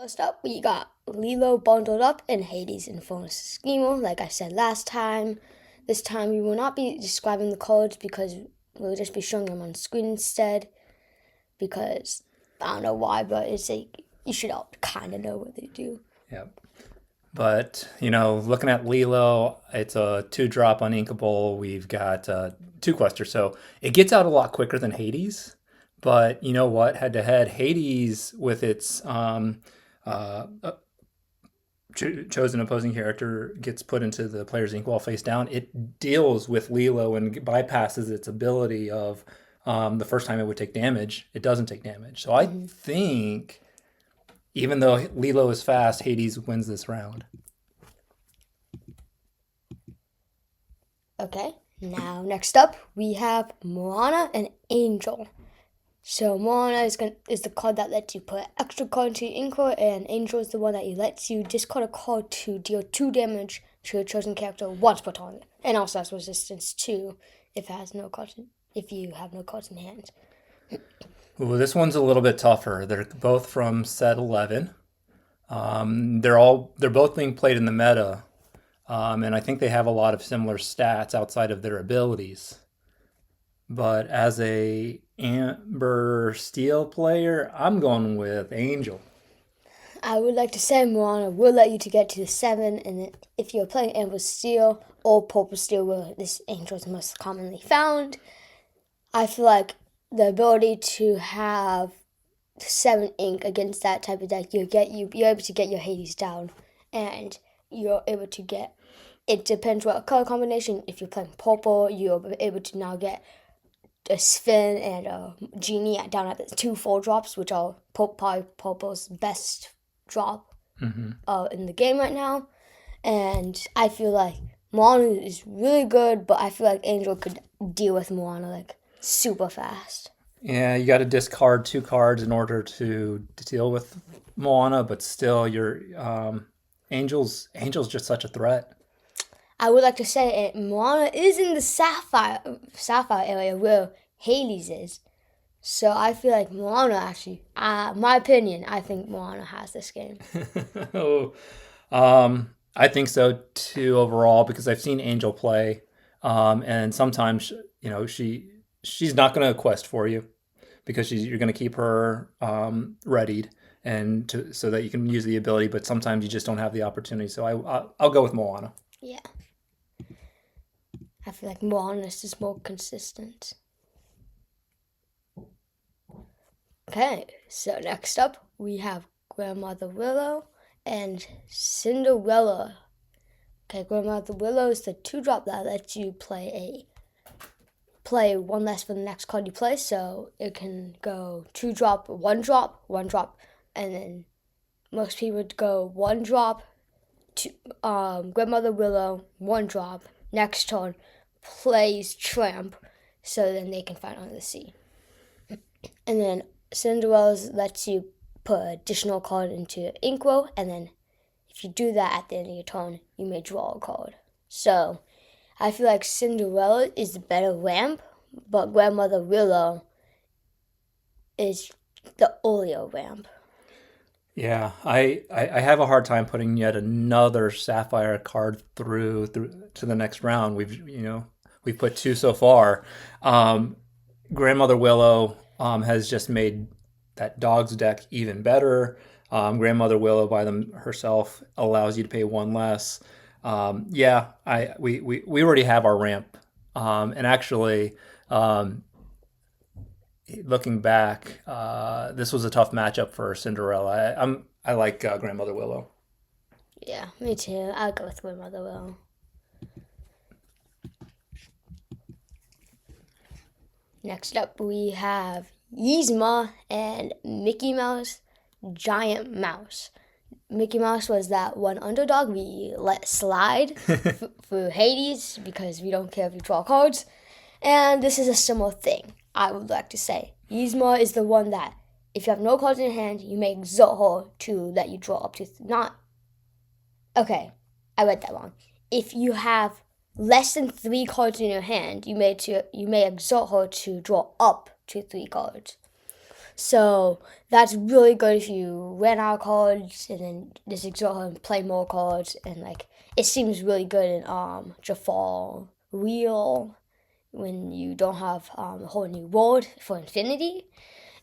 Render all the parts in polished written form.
First up, we got Lilo bundled up and Hades in full schema. Like I said last time, this time we will not be describing the cards because we'll just be showing them on screen instead. Because I don't know why, but it's like you should all kind of know what they do. Yep. But, looking at Lilo, it's a 2-drop uninkable. We've got 2 questers. So it gets out a lot quicker than Hades. But you know what? Head to head, Hades with its chosen opposing character gets put into the player's inkwell face down. It deals with Lilo and bypasses its ability of the first time it would take damage. It doesn't take damage. So I think even though Lilo is fast, Hades wins this round. Okay, now next up we have Moana and Angel. So Moana is the card that lets you put extra card into your inkwell, and Angel is the one that lets you discard a card to deal 2 damage to your chosen character once per turn, and also has resistance 2 if you have no cards in hand. Ooh, this one's a little bit tougher. They're both from set 11. They're both being played in the meta, and I think they have a lot of similar stats outside of their abilities. But as a Amber Steel player, I'm going with Angel. I would like to say Moana will let you to get to the 7, and if you're playing Amber Steel or Purple Steel, where this Angel is most commonly found, I feel like the ability to have 7 ink against that type of deck, you're able to get your Hades down, and you're able to get. It depends what color combination. If you're playing purple, you're able to now get a Sphin and a Genie down at the 2 4-drops, which are probably purple's best drop in the game right now. And I feel like Moana is really good, but I feel like Angel could deal with Moana like super fast. Yeah, you got to discard 2 cards in order to deal with Moana, but still, your Angel's just such a threat. I would like to say Moana is in the Sapphire area where Hades is. So I feel like Moana actually, my opinion, I think Moana has this game. Oh, I think so too overall because I've seen Angel play, and sometimes she's not going to quest for you because you're going to keep her readied so that you can use the ability. But sometimes you just don't have the opportunity. So I'll go with Moana. Yeah. I feel like Moana is just more consistent. Okay, so next up we have Grandmother Willow and Cinderella. Okay, Grandmother Willow is the 2-drop that lets you play 1 less for the next card you play, so it can go 2-drop, 1-drop, 1-drop, and then most people would go 1-drop to Grandmother Willow, 1-drop, next turn, plays Tramp, so then they can fight under the sea. And then Cinderella lets you put an additional card into your inkwell, and then if you do that at the end of your turn, you may draw a card. So I feel like Cinderella is the better ramp, but Grandmother Willow is the earlier ramp. Yeah, I have a hard time putting yet another Sapphire card through to the next round. We've put 2 so far. Grandmother Willow has just made that dog's deck even better. Grandmother Willow by herself allows you to pay 1 less. We already have our ramp, and actually. Looking back, this was a tough matchup for Cinderella. I like Grandmother Willow. Yeah, me too. I'll go with Grandmother Willow. Next up, we have Yzma and Mickey Mouse, Giant Mouse. Mickey Mouse was that one underdog we let slide for Hades because we don't care if you draw cards. And this is a similar thing, I would like to say. Yzma is the one that, if you have no cards in hand, you may exalt her to let you draw up to... Okay, I read that wrong. If you have less than 3 cards in your hand, you may exalt her to draw up to 3 cards. So that's really good if you ran out of cards and then just exhaust and play more cards, and like it seems really good in Jafar Wheel when you don't have a whole new world for Infinity,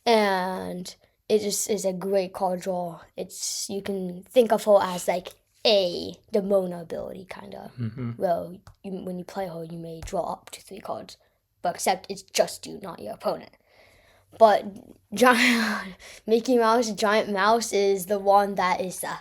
and it just is a great card draw. It's you can think of her as like a Demona ability kind of. Well, when you play her, you may draw up to 3 cards, but except it's just you, not your opponent. But giant Mickey Mouse, Giant Mouse is the one that is the.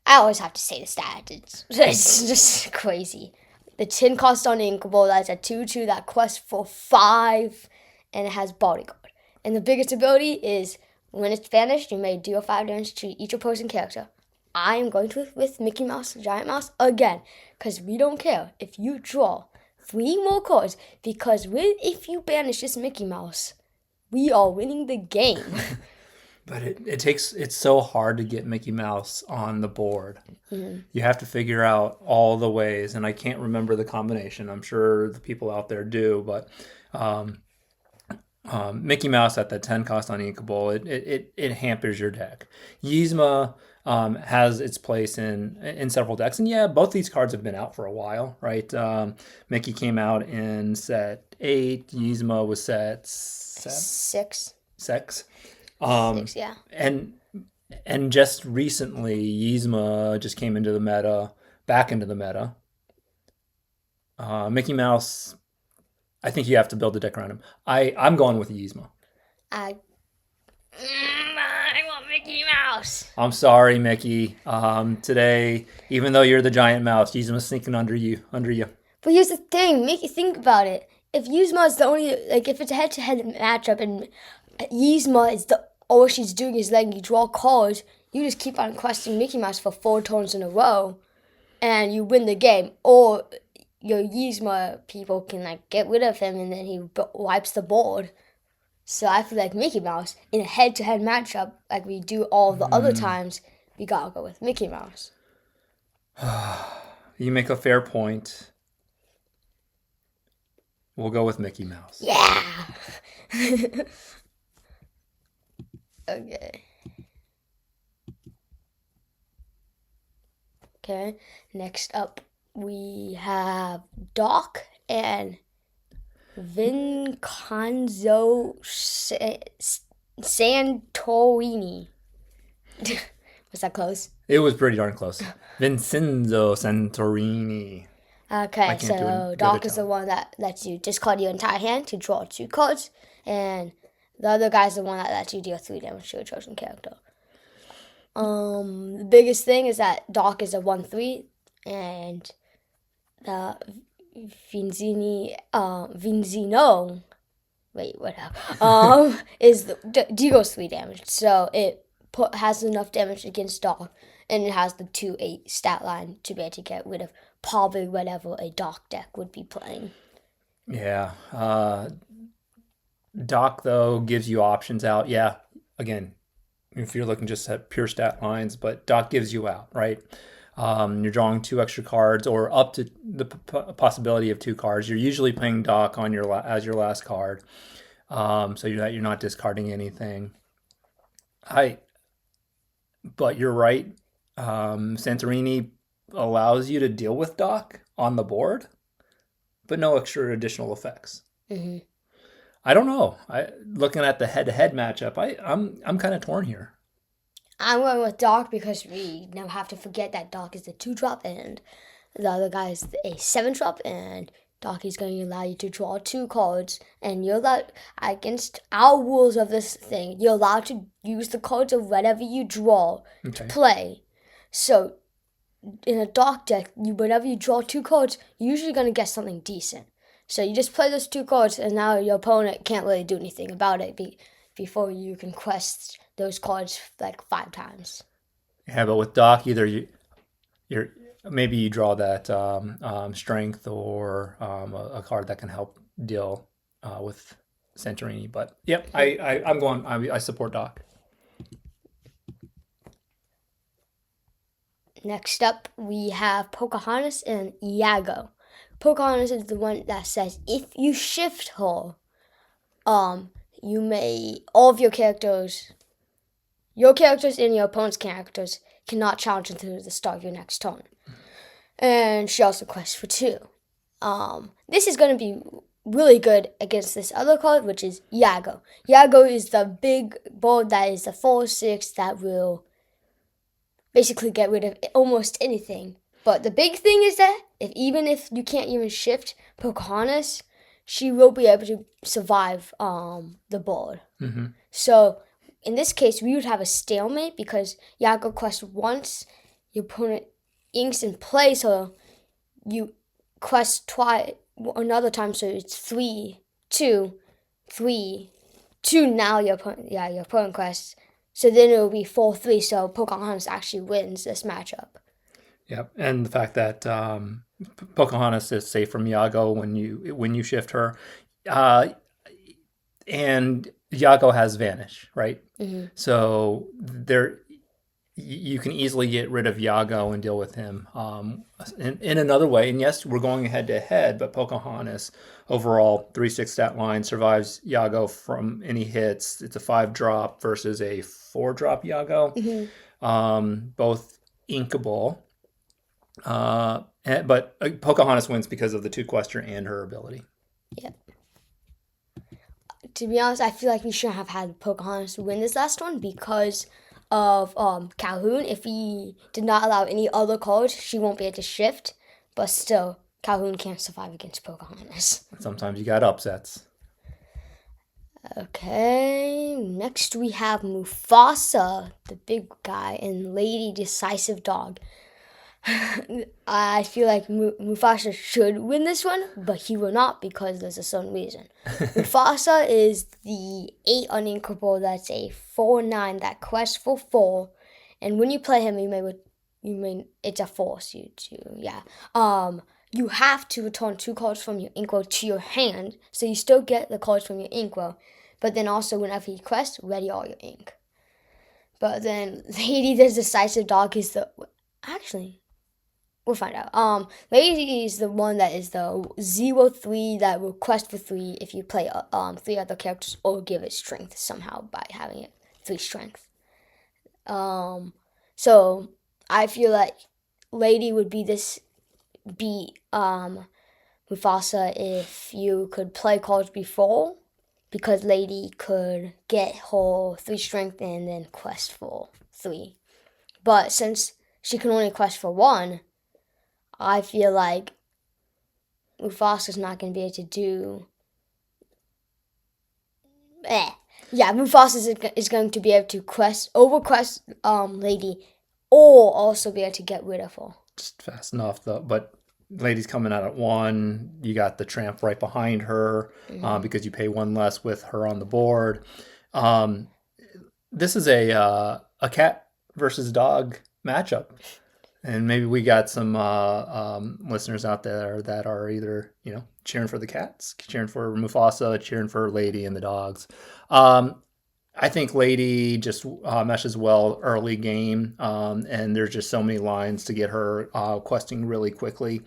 I always have to say the stat. It's just crazy. The 10 cost on Inkable, that's a 2/2 that quests for 5, and it has Bodyguard. And the biggest ability is when it's banished, you may deal 5 damage to each opposing character. I am going to with Mickey Mouse, Giant Mouse again, because we don't care if you draw 3 more cards. Because if you banish this Mickey Mouse, we are winning the game. But it's so hard to get Mickey Mouse on the board. You have to figure out all the ways, and I can't remember the combination. I'm sure the people out there do, but Mickey Mouse at the 10 cost on Inkable, it hampers your deck. Yzma has its place in several decks, and yeah, both these cards have been out for a while, right? Mickey came out in set 8, Yzma was set 7? 6. 6. 6, yeah. And just recently, Yzma just came into the meta, back into the meta. Mickey Mouse, I think you have to build a deck around him. I'm going with Yzma. I want Mickey Mouse. I'm sorry, Mickey. Today, even though you're the giant mouse, Yzma's sneaking under you. But here's the thing, make you think about it. If Yzma is the only, like, if it's a head-to-head matchup and Yzma is all she's doing is letting you draw cards, you just keep on questing Mickey Mouse for 4 turns in a row, and you win the game. Or your Yzma people can like get rid of him, and then he wipes the board. So I feel like Mickey Mouse in a head-to-head matchup, like we do all the other times, we gotta go with Mickey Mouse. You make a fair point. We'll go with Mickey Mouse. Yeah. Okay. Okay. Next up, we have Doc and Vincenzo Santorini. Was that close? It was pretty darn close. Vincenzo Santorini. Okay, so Doc is the one that lets you discard your entire hand to draw 2 cards, and the other guy's the one that lets you deal 3 damage to a chosen character. The biggest thing is that Doc is a 1/3, and the Vinzino, wait, whatever, is deals 3 damage. So it has enough damage against Doc, and it has the 2/8 stat line to be able to get rid of probably whatever a Doc deck would be playing. Yeah. Doc, though, gives you options out. Yeah, again, if you're looking just at pure stat lines, but Doc gives you out, right? You're drawing 2 extra cards, or up to the possibility of 2 cards. You're usually playing Doc on as your last card, so you're not discarding anything. But you're right. Santorini allows you to deal with Doc on the board, but no extra additional effects. Mm-hmm. I don't know. Looking at the head-to-head matchup, I'm kind of torn here. I'm going with Doc because we never have to forget that Doc is the 2-drop and the other guy is a 7-drop, and Doc is going to allow you to draw 2 cards, and you're allowed, against our rules of this thing, you're allowed to use the cards of whatever you draw to play. So in a Doc deck, whenever you draw 2 cards, you're usually going to get something decent. So you just play those 2 cards, and now your opponent can't really do anything about it before you can quest those cards like 5 times. Yeah, but with Doc, either you're maybe you draw that strength or a card that can help deal with Santorini. But yep, I support Doc. Next up, we have Pocahontas and Iago. Pocahontas is the one that says if you shift her, you may all of your characters and your opponent's characters cannot challenge until the start of your next turn. And she also quests for 2. This is going to be really good against this other card, which is Yago. Yago is the big board that is the 4/6 that will basically get rid of almost anything. But the big thing is that even if you can't even shift Pocahontas, she will be able to survive the board. Mm-hmm. So in this case, we would have a stalemate because Yago quests once, your opponent inks in play, so you quest twice another time, so it's 3, 2, 3, 2. Now your opponent quests. So then it will be 4-3. So Pocahontas actually wins this matchup. Yep, and the fact that Pocahontas is safe from Yago when you shift her, and Yago has vanish, right? Mm-hmm. So you can easily get rid of Yago and deal with him in another way. And yes, we're going head to head, but Pocahontas overall 3/6 stat line survives Yago from any hits. It's a 5-drop versus a 4-drop Yago. Mm-hmm. Both inkable. But Pocahontas wins because of the 2-quester and her ability. Yep. To be honest, I feel like we shouldn't have had Pocahontas win this last one because of Calhoun. If he did not allow any other cards, she won't be able to shift. But still, Calhoun can't survive against Pocahontas. Sometimes you got upsets. Okay, next we have Mufasa, the big guy, and Lady Decisive Dog. I feel like Mufasa should win this one, but he will not because there's a certain reason. Mufasa is the 8 uninkable that's a 4/9 that quests for 4, and when you play him, it's a force you to you have to return 2 cards from your inkwell to your hand, so you still get the cards from your inkwell, but then also whenever he quests, ready all your ink. But then Lady the Decisive Dog is we'll find out. Lady is the one that is the 0/3 that will quest for 3 if you play 3 other characters or give it strength somehow by having it 3 strength. So I feel like Lady would beat Mufasa if you could play cards before, because Lady could get her 3 strength and then quest for 3. But since she can only quest for 1, I feel like Mufasa's not going to be able to do... Mufasa is going to be able to overquest Lady, or also be able to get rid of her. Just fast enough, though. But Lady's coming out at 1. You got the tramp right behind her because you pay 1 less with her on the board. This is a cat versus dog matchup. And maybe we got some listeners out there that are either, cheering for the cats, cheering for Mufasa, cheering for Lady and the dogs. I think Lady just meshes well early game, and there's just so many lines to get her questing really quickly.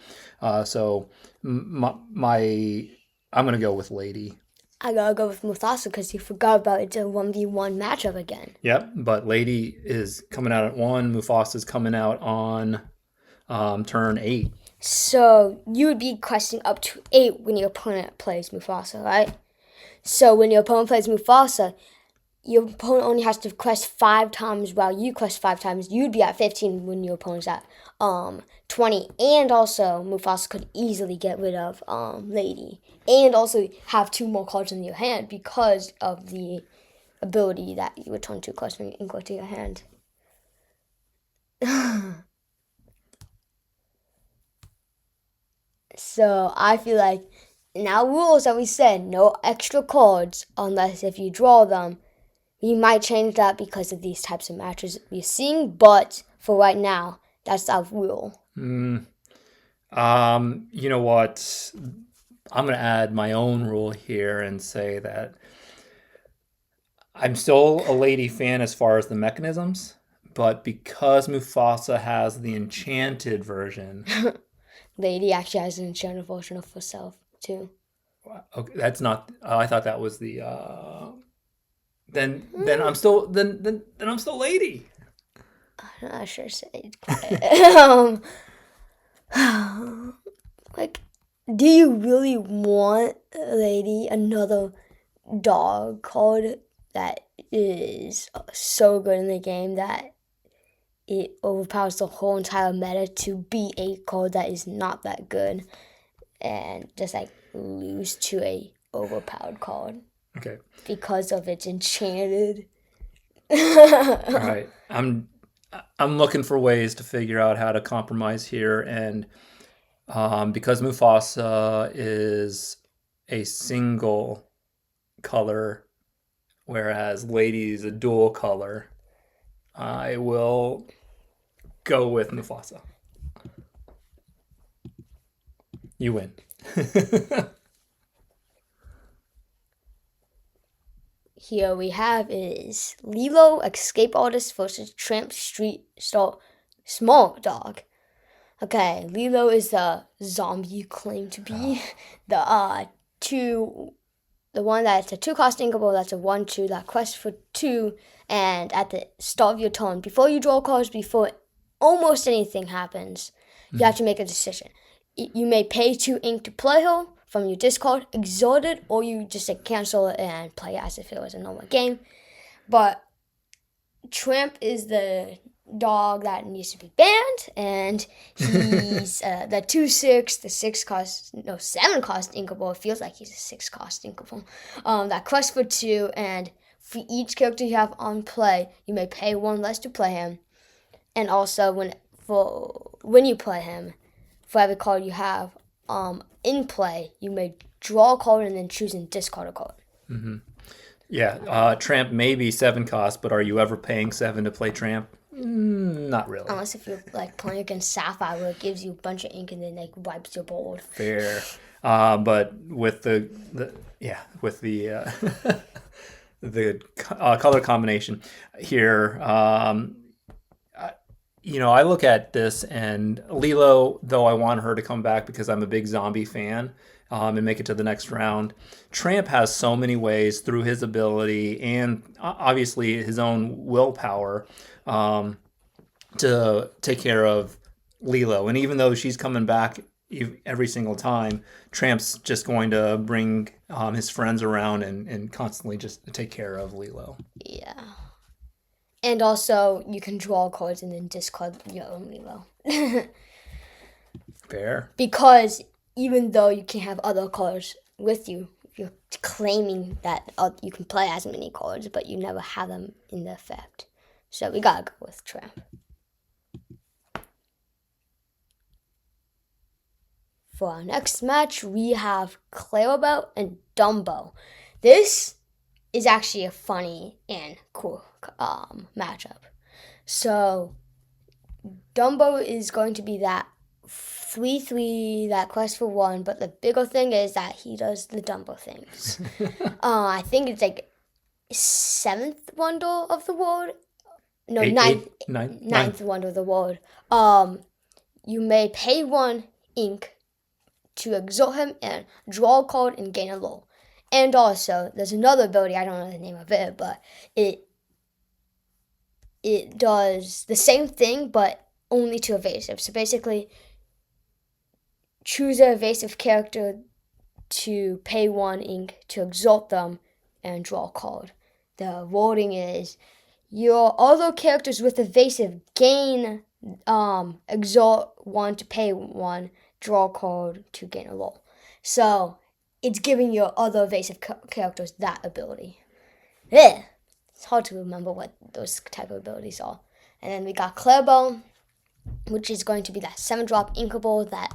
So I'm going to go with Lady. I gotta go with Mufasa because you forgot about it's a 1v1 matchup again. Yep, but Lady is coming out at 1. Mufasa's coming out on turn 8. So you would be questing up to 8 when your opponent plays Mufasa, right? So when your opponent plays Mufasa, your opponent only has to quest 5 times while you quest 5 times. You'd be at 15 when your opponent's at 20. And also, Mufasa could easily get rid of Lady. And also have 2 more cards in your hand because of the ability that you return 2 cards from your inkwell to your hand. So I feel like in our rules that we said, no extra cards unless if you draw them. We might change that because of these types of matches we're seeing, but for right now, that's our rule. You know what? I'm going to add my own rule here and say that I'm still a Lady fan as far as the mechanisms, but because Mufasa has the enchanted version... Lady actually has an enchanted version of herself, too. Okay, that's not... I thought that was the then I'm still then I'm still lady. I'm not sure. Say, like, do you really want, lady, another dog card that is so good in the game that it overpowers the whole entire meta to be a card that is not that good and just like lose to a overpowered card Okay. because of its enchanted? All right. I'm looking for ways to figure out how to compromise here, and because Mufasa is a single color, whereas Lady is a dual color, I will go with Mufasa. You win. Here we have is Lilo, Escape Artist versus Tramp Street Small Dog. Okay, Lilo is the zombie you claim to be. The two the one that's a 2-cost inkable, that's a 1/2, that quests for 2, and at the start of your turn, before you draw cards, before almost anything happens, you have to make a decision. You may pay 2 ink to play her from your discard, exalt it, or you just cancel it and play as if it was a normal game. But Tramp is the dog that needs to be banned, and he's the 2/6, the 7-cost inkable. It feels like he's a 6-cost inkable. That quests for 2, and for each character you have on play, you may pay 1 less to play him. And also, when you play him, for every card you have in play, you may draw a card and then choose and discard a card. Yeah, Tramp may be 7 cost, but are you ever paying 7 to play Tramp? Not really. Unless if you're like playing against Sapphire, where it gives you a bunch of ink and then like wipes your board. Fair. But with the with the the color combination here, I look at this, and Lilo, though I want her to come back because I'm a big zombie fan, and make it to the next round. Tramp has so many ways through his ability and obviously his own willpower to take care of Lilo. And even though she's coming back every single time, Tramp's just going to bring his friends around and constantly just take care of Lilo. Yeah. And also, you can draw cards and then discard your own Lilo. Fair. Because even though you can have other cards with you, you're claiming that you can play as many cards, but you never have them in the effect. So we gotta go with Tramp. For our next match, we have Clarabelle and Dumbo. This is actually a funny and cool matchup. So Dumbo is going to be that 3/3 that quests for 1, but the bigger thing is that he does the Dumbo things. I think it's like 7th wonder of the world. No, ninth wonder of the world. You may pay 1 ink to exalt him and draw a card and gain a lore. And also, there's another ability, I don't know the name of it, but it does the same thing, but only to evasive. So basically, choose an evasive character to pay 1 ink to exalt them and draw a card. The wording is, your other characters with evasive gain exalt 1 to pay 1, draw a card to gain a lore. So it's giving your other evasive characters that ability. Yeah, it's hard to remember what those type of abilities are. And then we got Clarabelle, which is going to be that 7-drop inkable that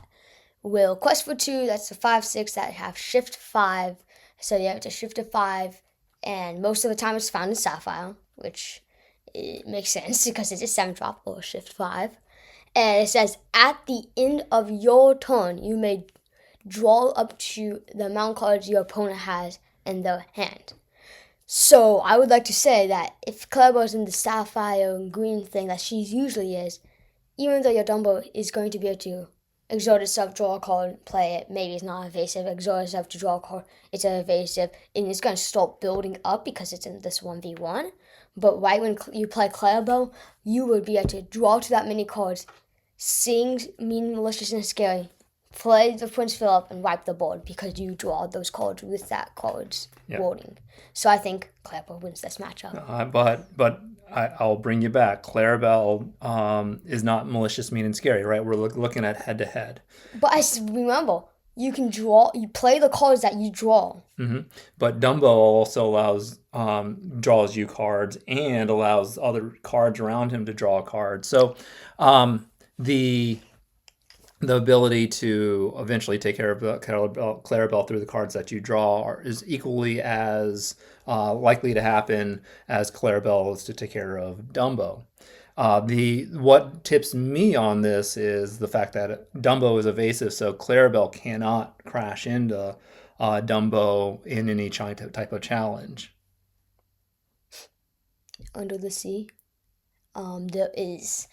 will quest for 2. That's the 5/6 that have shift 5. So you have to shift to 5, and most of the time it's found in Sapphire, which it makes sense because it's a 7-drop or shift 5. And it says, at the end of your turn, you may draw up to the amount of cards your opponent has in their hand. So I would like to say that if Clarabelle's in the Sapphire and green thing that she usually is, even though your Dumbo is going to be able to exert itself, draw a card, play it. Maybe it's not evasive. Exert itself to draw a card. It's evasive, and it's going to start building up because it's in this 1v1. But right when you play Clarabelle, you would be able to draw to that many cards, sing Mean, Malicious, and Scary, play the Prince Philip, and wipe the board because you draw those cards with that card's wording. So I think Clarabelle wins this matchup. I'll bring you back. Clarabelle is not malicious, mean, and scary, right? We're looking at head to head. But I remember, you can draw. You play the cards that you draw. Mm-hmm. But Dumbo also draws you cards and allows other cards around him to draw cards. So the ability to eventually take care of Clarabelle through the cards that you draw is equally as likely to happen as Clarabelle is to take care of Dumbo. What tips me on this is the fact that Dumbo is evasive, so Clarabelle cannot crash into Dumbo in any type of challenge. Under the Sea, there is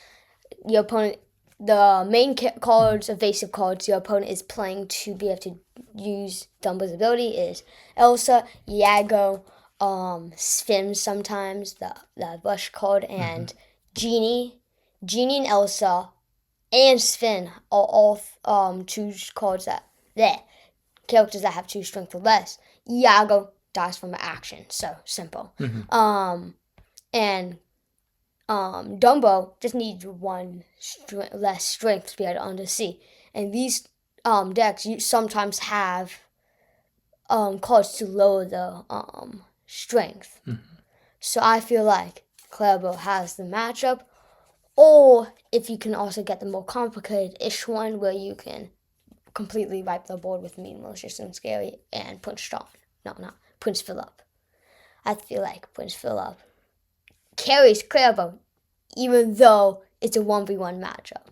your opponent. The main cards, evasive cards, your opponent is playing to be able to use Dumbo's ability is Elsa, Iago, Sven sometimes, the Rush card, and Genie. Genie and Elsa and Sven are all two cards characters that have 2 strength or less. Iago dies from an action, so simple. And Dumbo just needs 1 less strength to be able to under sea. And these decks you sometimes have cards to lower the strength. So I feel like Clarabelle has the matchup. Or if you can also get the more complicated-ish one where you can completely wipe the board with Mean, Malicious, and Scary and Prince Philip. I feel like Prince Philip carries Clarabelle even though it's a 1v1 matchup.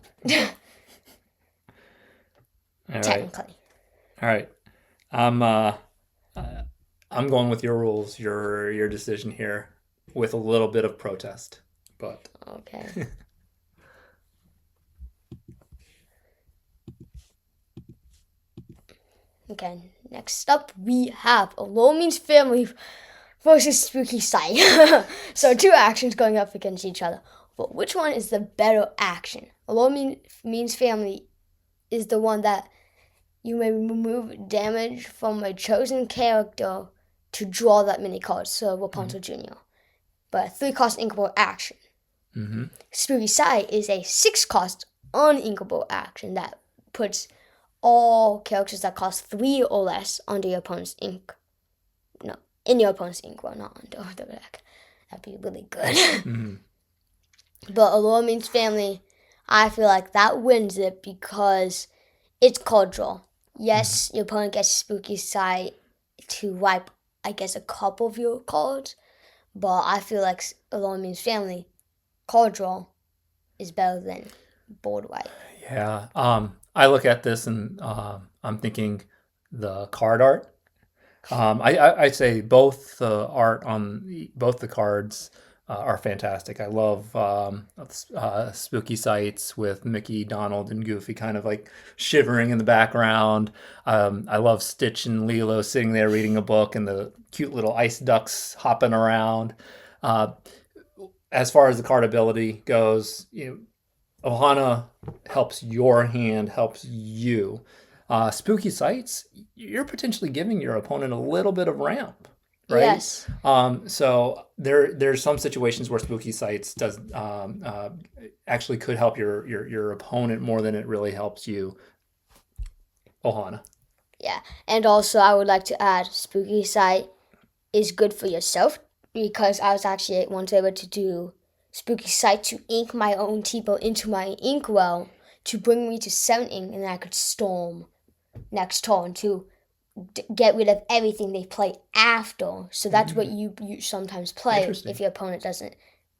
Technically. All right. I'm going with your rules, your decision here, with a little bit of protest, but okay. Okay. Next up, we have Alomin's Family versus Spooky Sight. So 2 actions going up against each other. But which one is the better action? Alomin's Family is the one that you may remove damage from a chosen character to draw that many cards, so Rapunzel Jr. But a 3-cost inkable action. Spooky Sight is a 6-cost uninkable action that puts all characters that cost 3 or less under your opponent's ink. No, in your opponent's ink, well, not under the deck. That'd be really good. But Alomin's Family, I feel like that wins it because it's card draw. Yes, your opponent gets Spooky Sight to wipe, I guess, a couple of your cards. But I feel like Alomin's Family, card draw, is better than board wipe. Yeah. I look at this and I'm thinking the card art. I'd say both the art on both the cards are fantastic. I love Spooky Sights with Mickey, Donald, and Goofy kind of like shivering in the background. I love Stitch and Lilo sitting there reading a book and the cute little ice ducks hopping around. As far as the card ability goes, Ohana helps your hand, helps you. Spooky Sights, you're potentially giving your opponent a little bit of ramp, right? Yes. So there's some situations where Spooky Sights does actually could help your opponent more than it really helps you, Ohana. Yeah, and also I would like to add Spooky Sight is good for yourself because I was actually once able to do Spooky Sight to ink my own Tipo into my inkwell to bring me to 7 ink, and then I could storm next turn to get rid of everything they play after. So that's what you sometimes play if your opponent doesn't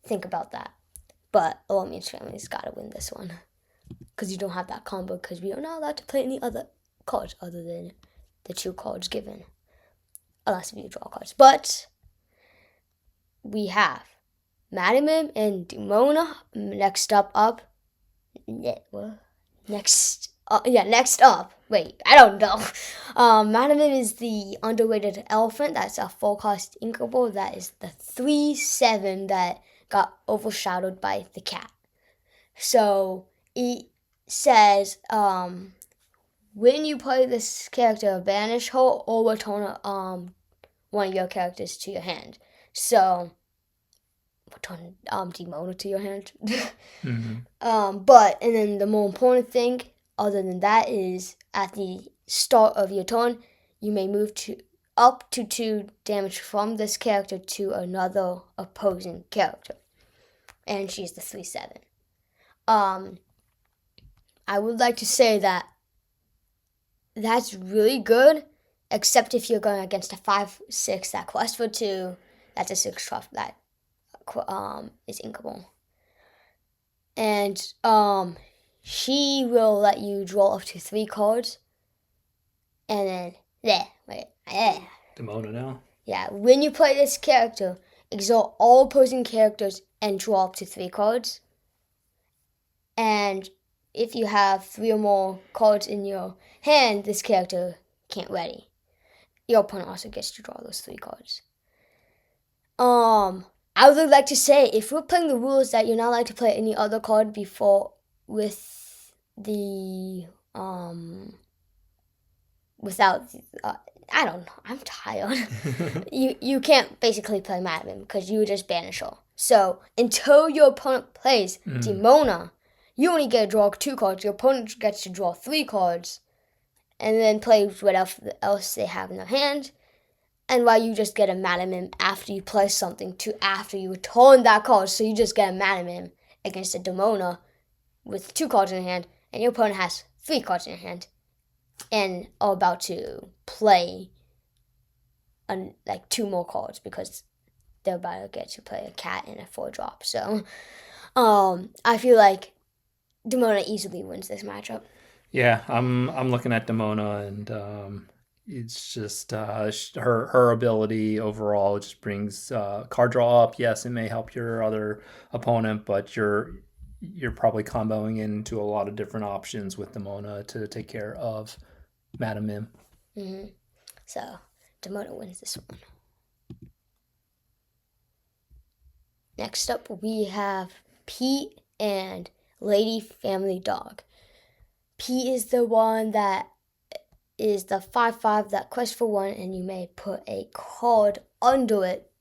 think about that. But Alomin's Family's got to win this one because you don't have that combo because we are not allowed to play any other cards other than the 2 cards given. Unless you draw cards. But we have Madamim and Demona next up. Next Next up. Wait, I don't know. Madam is the underrated elephant. That's a full cost inkable. That is the 3/7 that got overshadowed by the cat. So it says, when you play this character, banish her or return one of your characters to your hand. So return Demona to your hand. Mm-hmm. And then the more important thing, other than that, is at the start of your turn, you may move to up to 2 damage from this character to another opposing character, and she's the 3/7. Um, I would like to say that that's really good, except if you're going against a 5/6 that quest for 2. That's a 6/12 that is inkable. And she will let you draw up to 3 cards. And then Demona now. Yeah, when you play this character, exalt all opposing characters and draw up to 3 cards. And if you have 3 or more cards in your hand, this character can't ready. Your opponent also gets to draw those 3 cards. I would like to say, if we're playing the rules that you're not allowed to play any other card before with the without I don't know. I'm tired. you can't basically play Madman because you would just banish her. So until your opponent plays Demona, you only get to draw 2 cards. Your opponent gets to draw 3 cards, and then play whatever else they have in their hand. And while you just get a Madman after you play something to after you return that card, so you just get a Madman against a Demona with 2 cards in hand, and your opponent has 3 cards in hand, and are about to play like 2 more cards because they're about to get to play a cat and a 4-drop. So, I feel like Demona easily wins this matchup. Yeah, I'm looking at Demona, and it's just her ability overall just brings card draw up. Yes, it may help your other opponent, but you're probably comboing into a lot of different options with Demona to take care of Madam Mim. Mm-hmm. So Demona wins this one. Next up, we have Pete and Lady Family Dog. Pete is the one that is the 5/5 that quests for 1, and you may put a card under it.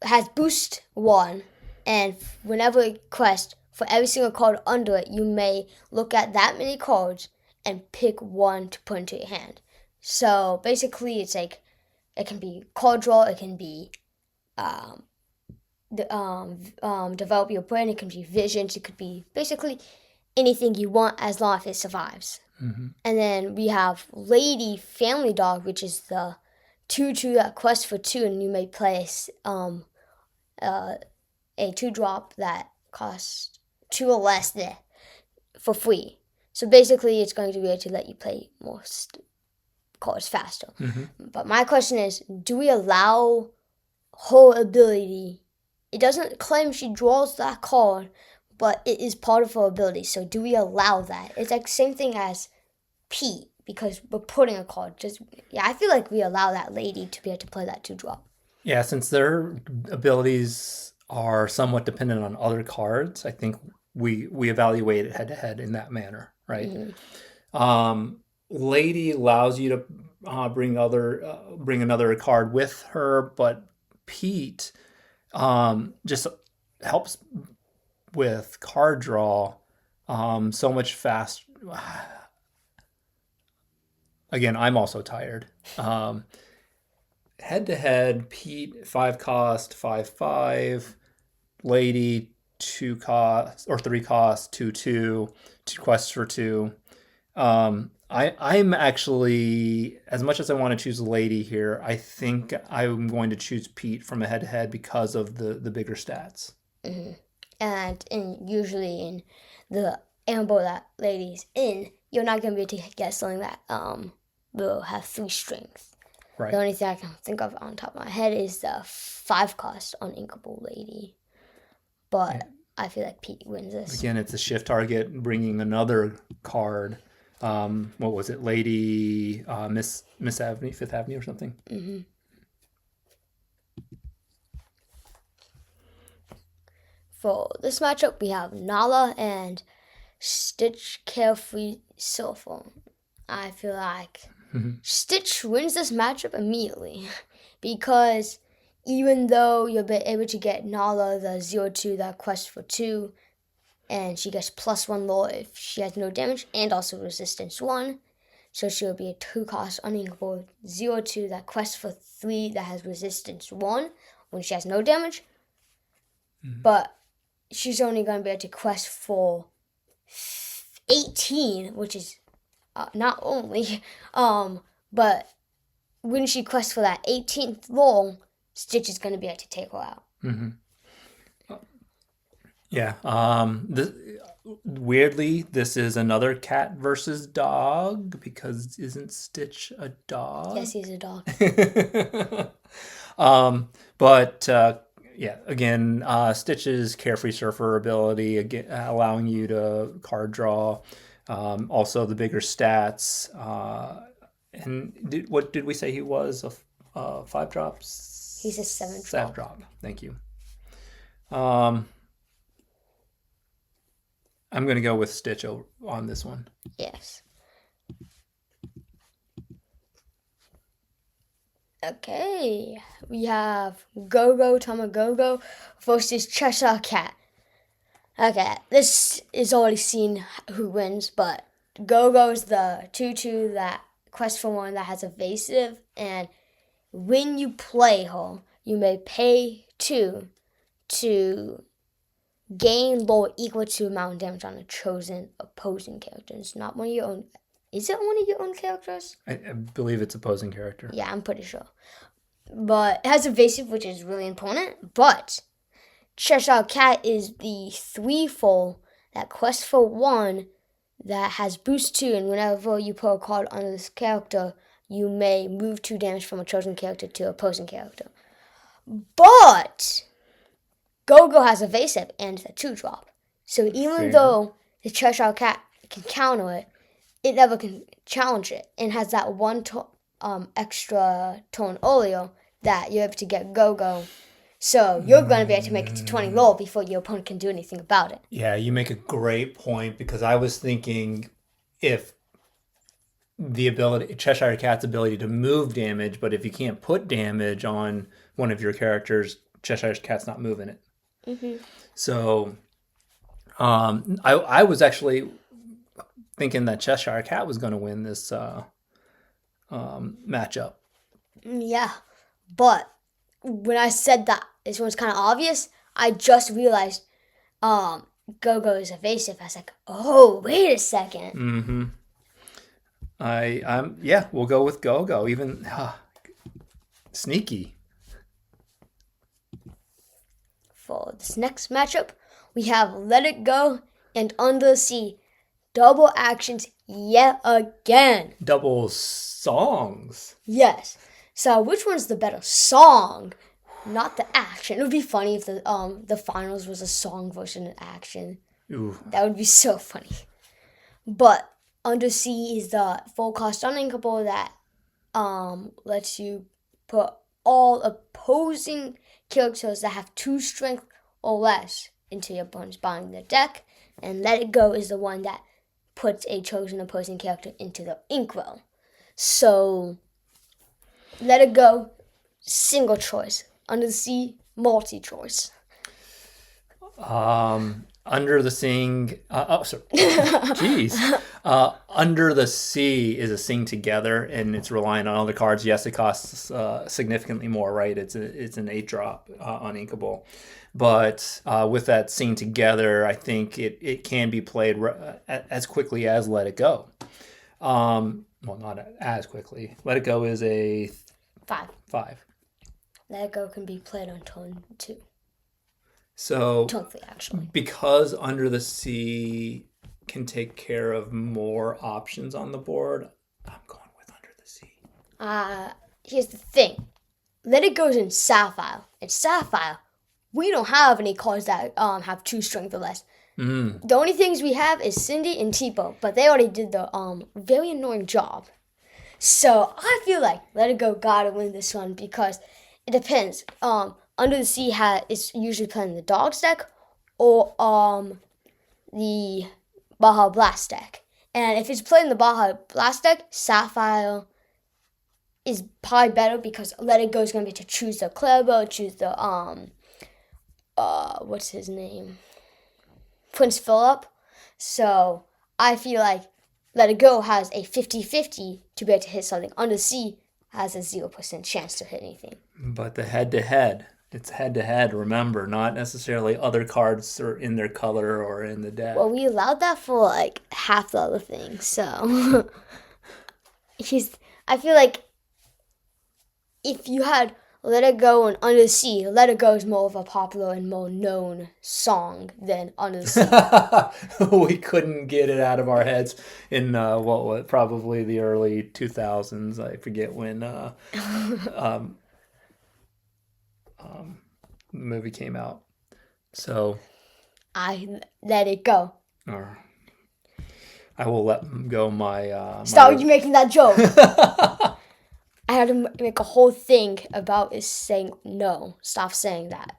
It has boost 1, and whenever it quests, for every single card under it, you may look at that many cards and pick 1 to put into your hand. So basically, it's like it can be card draw, it can be develop your brain, it can be visions, it could be basically anything you want as long as it survives. Mm-hmm. And then we have Lady Family Dog, which is the 2/2 that quests for 2, and you may place a 2-drop that costs 2 or less there for free. So basically, it's going to be able to let you play more cards faster. Mm-hmm. But my question is, do we allow her ability? It doesn't claim she draws that card, but it is part of her ability. So do we allow that? It's like the same thing as Pete, because we're putting a card. I feel like we allow that lady to be able to play that 2-drop. Yeah, since their abilities are somewhat dependent on other cards, I think we evaluate it head to head in that manner, right? Mm-hmm. Lady allows you to bring another card with her, but Pete just helps with card draw so much fast. Again, I'm also tired. Head to head, Pete 5 cost 5/5, Lady 2 cost or 3 cost 2/2, 2 quests for 2. I'm actually, as much as I want to choose Lady here, I think I'm going to choose Pete from a head to head because of the bigger stats. Mm-hmm. And usually in the ambo that Lady's in, you're not going to be able to get something that will have 3 strength. Right. The only thing I can think of on top of my head is the 5 cost uninkable Lady. But I feel like Pete wins this. Again, it's a shift target, bringing another card what was it, Lady Miss Avenue, Fifth Avenue, or something. Mm-hmm. For this matchup, we have Nala and Stitch Carefree Cell Phone. I feel like Stitch wins this matchup immediately because even though you'll be able to get Nala the 0-2, that quest for 2, and she gets +1 lore if she has no damage, and also resistance 1. So she'll be a 2-cost uninkable 0-2, that quest for 3 that has resistance 1 when she has no damage. But she's only going to be able to quest for 18, which is not only, but when she quests for that 18th lore, Stitch is going to be able to take her out. Yeah. Weirdly, this is another cat versus dog because isn't Stitch a dog? Yes, he's a dog. But yeah, again, Stitch's Carefree Surfer ability, again, allowing you to card draw. Also, the bigger stats. And what did we say he was? A 5 drops? He's a 7 drop. 7 drop. Thank you. I'm going to go with Stitch on this one. Yes. Okay, we have Go-Go Tamagogo versus Cheshire Cat. Okay, this is already seen who wins, but Go-Go is the 2-2 that quest for 1 that has evasive, and when you play her, you may pay 2 to gain lore equal to amount of damage on a chosen opposing character. It's not one of your own. Is it one of your own characters? I believe it's opposing character. Yeah, I'm pretty sure. But it has evasive, which is really important. But Cheshire Cat is the 3-4 that quest for 1 that has boost 2, and whenever you put a card on this character, you may move 2 damage from a chosen character to opposing character. But Go-Go has evasive and it's a 2-drop. So even though the Cheshire Cat can counter it, it never can challenge it, and has that 1 extra turn earlier that you're able to get Go-Go. So you're going to be able to make it to 20 lore before your opponent can do anything about it. Yeah, you make a great point because I was thinking if the ability, Cheshire Cat's ability to move damage, but if you can't put damage on one of your characters, Cheshire Cat's not moving it. Mm-hmm. So I was actually thinking that Cheshire Cat was going to win this matchup. Yeah, but when I said that this one's kind of obvious, I just realized Go-Go is evasive. I was like, oh, wait a second. Mm-hmm. Yeah, we'll go with Go-Go. Even sneaky. For this next matchup, we have Let It Go and Under the Sea. Double actions yet again. Double songs. Yes. So which one's the better song? Not the action. It would be funny if the finals was a song version of action. Ooh. That would be so funny. But Undersea is the full cost uninkable that lets you put all opposing characters that have 2 strength or less into your opponent's bottom of the deck. And Let It Go is the one that puts a chosen opposing character into the inkwell. So Let It Go, single choice. Under the Sea, multi-choice. Under the Sea. Jeez. Under the Sea is a sing together, and it's relying on other cards. Yes, it costs significantly more, right? It's an 8-drop uninkable. But with that sing together, I think it can be played as quickly as Let It Go. Well, not as quickly. Let It Go is a 5. Let It Go can be played on turn 2. So, Turn 3, actually. Because Under the Sea can take care of more options on the board, I'm going with Under the Sea. Here's the thing. Let It Go's in Sapphire. In Sapphire, we don't have any cards that have 2 strength or less. Mm. The only things we have is Cindy and Tipo, but they already did the very annoying job. So I feel like Let It Go gotta win this one because it depends. Under the Sea is usually playing the Dogs deck or the Baja Blast deck. And if it's playing the Baja Blast deck, Sapphire is probably better because Let It Go is gonna be to choose the Clebo, choose the what's his name? Prince Philip. So I feel like Let It Go has a 50-50 to be able to hit something. Under the Sea has a 0% chance to hit anything. But the head to head, it's head to head, remember, not necessarily other cards are in their color or in the deck. Well, we allowed that for like half the other things, so I feel like if you had Let It Go and Under the Sea, Let It Go is more of a popular and more known song than Under the Sea. We couldn't get it out of our heads in what probably the early 2000s. I forget when the movie came out. So I Let It Go. or I will let go my. Stop you making that joke. I had to make a whole thing about is saying no. Stop saying that.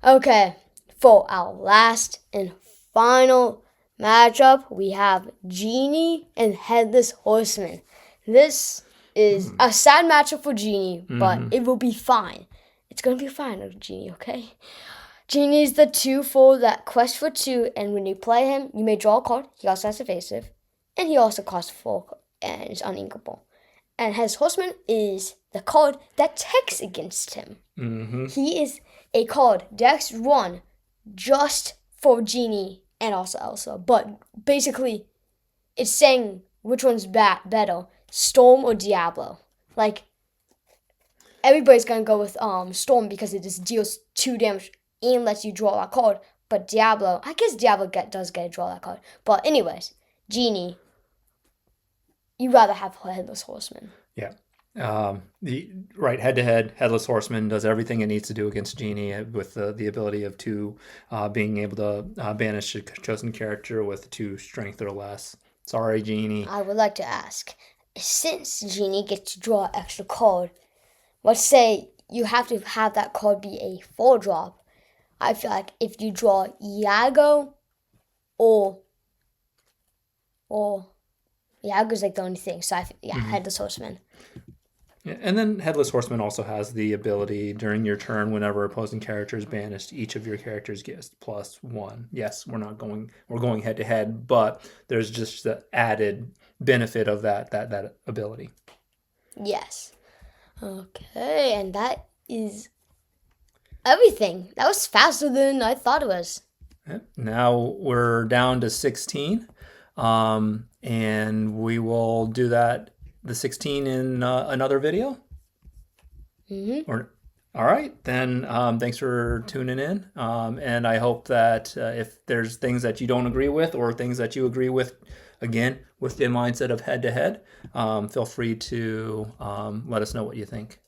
Okay, for our last and final matchup, we have Genie and Headless Horseman. This is a sad matchup for Genie, but it will be fine. It's gonna be fine, Genie, okay? Genie is the 2 for that quest for 2, and when you play him, you may draw a card. He also has evasive, and he also costs 4 and is uninkable. And Headless Horseman is the card that takes against him. Mm-hmm. He is a card, Dex 1, just for Genie and also Elsa. But basically, it's saying which one's better, Storm or Diablo. Like, everybody's gonna go with Storm because it just deals 2 damage and lets you draw that card. But Diablo, I guess Diablo does get to draw that card. But anyways, Genie, you'd rather have Headless Horseman. Yeah. Right, head to head, Headless Horseman does everything it needs to do against Genie with the ability of 2 being able to banish a chosen character with 2 strength or less. Sorry, Genie. I would like to ask, since Genie gets to draw an extra card, let's say you have to have that card be a 4-drop. I feel like if you draw Iago or Iago's like the only thing. So Headless Horseman. Yeah, and then Headless Horseman also has the ability during your turn, whenever opposing character is banished, each of your characters gets +1. Yes, we're going head to head, but there's just the added benefit of that ability. Yes. Okay, and that is everything. That was faster than I thought it was. Now we're down to 16, and we will do the 16 in another video. All right, then thanks for tuning in, and I hope that if there's things that you don't agree with or things that you agree with, again, with the mindset of head to head, feel free to let us know what you think.